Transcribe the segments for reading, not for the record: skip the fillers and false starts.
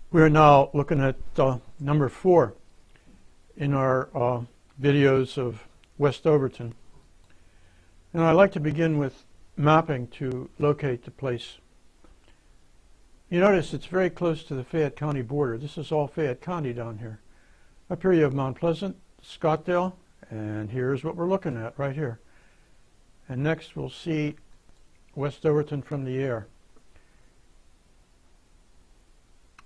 We're now looking at number 4 in our videos of West Overton. And I'd like to begin with mapping to locate the place. You notice it's very close to the Fayette County border. This is all Fayette County down here. Up here you have Mount Pleasant, Scottdale, and here's what we're looking at right here. And next we'll see West Overton from the air.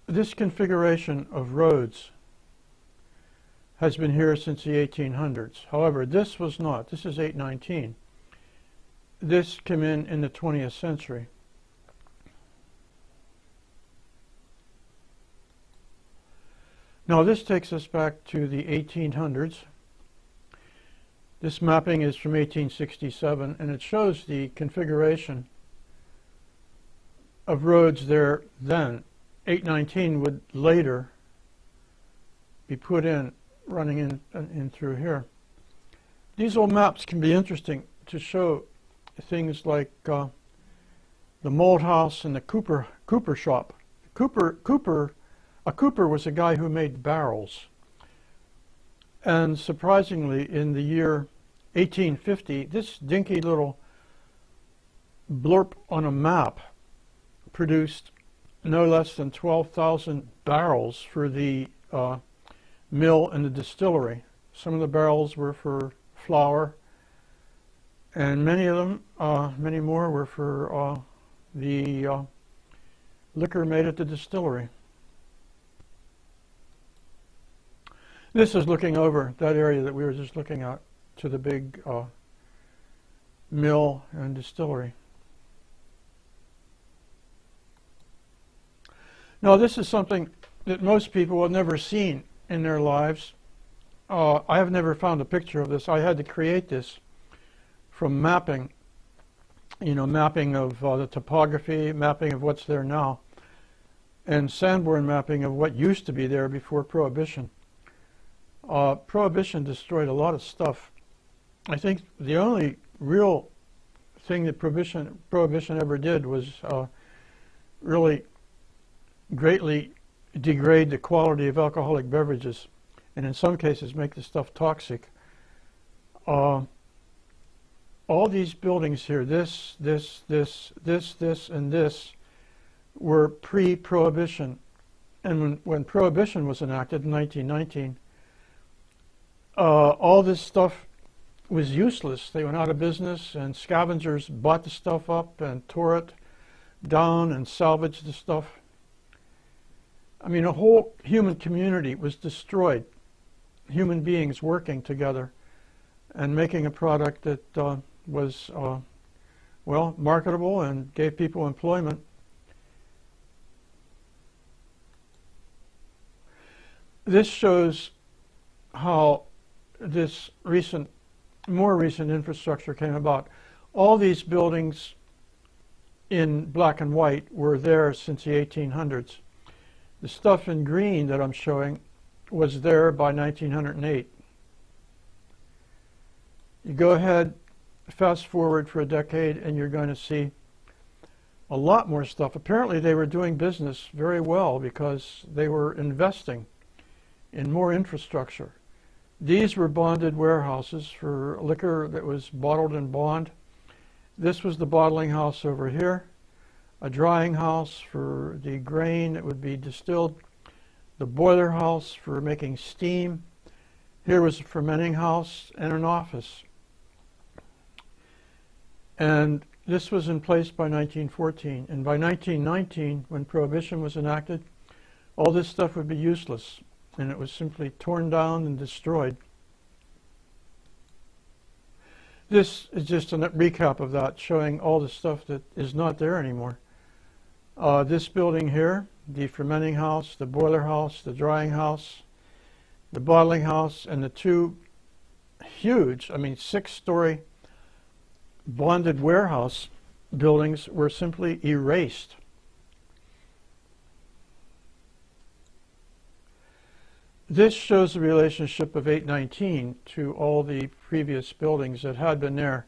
This configuration of roads has been here since the 1800s. However, this was not. This is 819. This came in the 20th century. Now this takes us back to the 1800s. This mapping is from 1867, and it shows the configuration of roads there then. 819 would later be put in, running in through here. These old maps can be interesting to show things like the mold house and the Cooper shop. A Cooper was a guy who made barrels. And surprisingly, in the year 1850, this dinky little blurb on a map produced no less than 12,000 barrels for the mill and the distillery. Some of the barrels were for flour, and many of them, many more, were for the liquor made at the distillery. This is looking over that area that we were just looking at to the big mill and distillery. Now this is something that most people have never seen in their lives. I have never found a picture of this. I had to create this from mapping, mapping of the topography, mapping of what's there now, and Sanborn mapping of what used to be there before Prohibition. Prohibition destroyed a lot of stuff. I think the only real thing that Prohibition ever did was really greatly degrade the quality of alcoholic beverages, and in some cases make the stuff toxic. All these buildings here, this, and this, were pre-Prohibition. And when Prohibition was enacted in 1919, all this stuff was useless. They went out of business, and scavengers bought the stuff up and tore it down and salvaged the stuff. I mean, a whole human community was destroyed. Human beings working together and making a product that was, well, marketable and gave people employment. This shows how this more recent infrastructure came about. All these buildings in black and white were there since the 1800s. The stuff in green that I'm showing was there by 1908. You go ahead, fast forward for a decade, and you're going to see a lot more stuff. Apparently they were doing business very well because they were investing in more infrastructure. These were bonded warehouses for liquor that was bottled in bond. This was the bottling house over here, a drying house for the grain that would be distilled, the boiler house for making steam. Here was a fermenting house and an office. And this was in place by 1914. And by 1919, when Prohibition was enacted, all this stuff would be useless, and it was simply torn down and destroyed. This is just a recap of that, showing all the stuff that is not there anymore. This building here, the fermenting house, the boiler house, the drying house, the bottling house, and the two huge, 6-story bonded warehouse buildings were simply erased. This shows the relationship of 819 to all the previous buildings that had been there.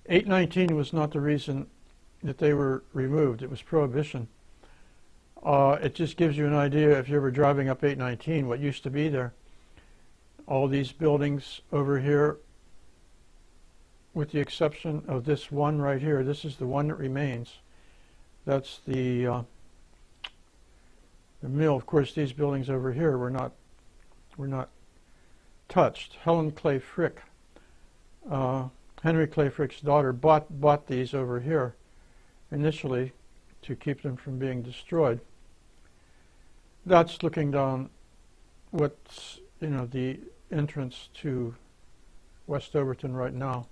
819 was not the reason that they were removed. It was Prohibition. It just gives you an idea, if you're ever driving up 819, what used to be there. All these buildings over here, with the exception of this one right here. This is the one that remains. That's the mill. Of course, these buildings over here were not touched. Helen Clay Frick, Henry Clay Frick's daughter, bought these over here initially to keep them from being destroyed. That's looking down what's, the entrance to West Overton right now.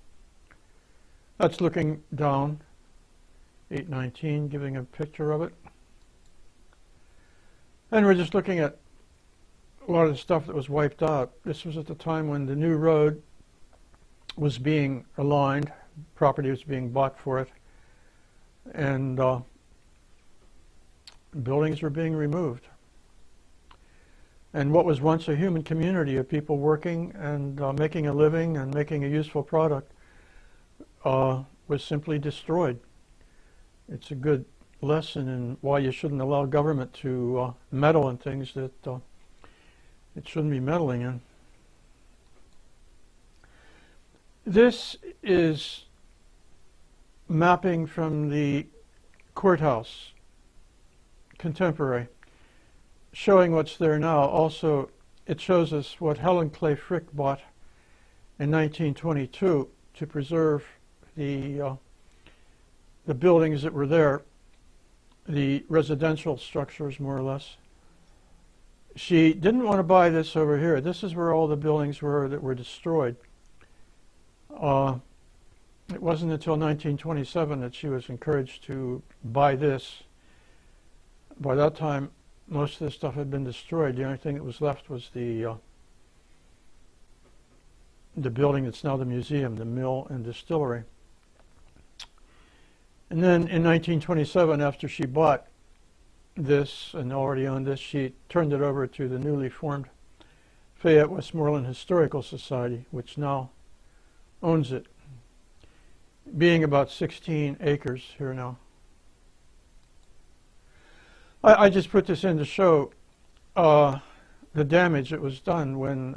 That's looking down 819, giving a picture of it. And we're just looking at a lot of the stuff that was wiped out. This was at the time when the new road was being aligned, property was being bought for it, and buildings were being removed. And what was once a human community of people working and making a living and making a useful product was simply destroyed. It's a good lesson in why you shouldn't allow government to meddle in things that it shouldn't be meddling in. This is mapping from the courthouse, contemporary, showing what's there now. Also, it shows us what Helen Clay Frick bought in 1922 to preserve the buildings that were there, the residential structures, more or less. She didn't want to buy this over here. This is where all the buildings were that were destroyed. It wasn't until 1927 that she was encouraged to buy this. By that time, most of the stuff had been destroyed. The only thing that was left was the building that's now the museum, the mill and distillery. And then in 1927, after she bought this and already owned this, she turned it over to the newly formed Fayette Westmoreland Historical Society, which now owns it, being about 16 acres here now. I just put this in to show the damage that was done when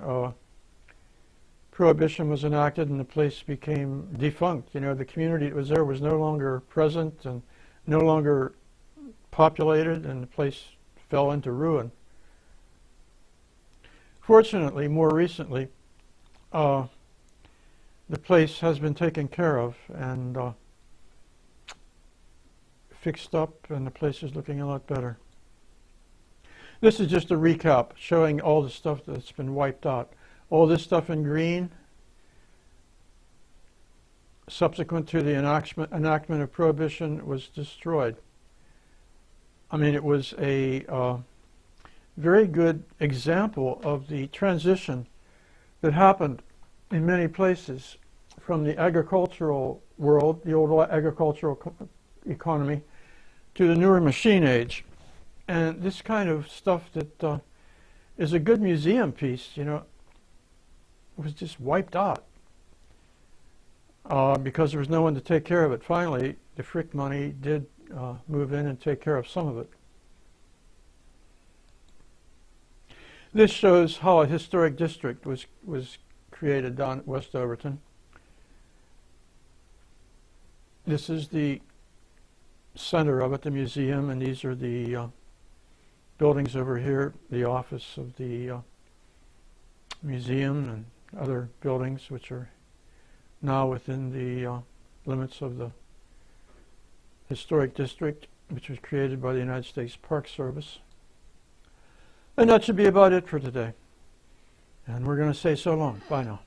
Prohibition was enacted and the place became defunct. The community that was there was no longer present and no longer populated, and the place fell into ruin. Fortunately, more recently, the place has been taken care of and fixed up, and the place is looking a lot better. This is just a recap showing all the stuff that's been wiped out. All this stuff in green, subsequent to the enactment of Prohibition, was destroyed. I mean, it was a very good example of the transition that happened in many places from the agricultural world, the old agricultural economy, to the newer machine age. And this kind of stuff that is a good museum piece, was just wiped out because there was no one to take care of it. Finally, the Frick money did move in and take care of some of it. This shows how a historic district was created down at West Overton. This is the center of it, the museum, and these are the buildings over here, the office of the museum and other buildings which are now within the limits of the historic district, which was created by the United States Park Service. And that should be about it for today. And we're going to say so long. Bye now.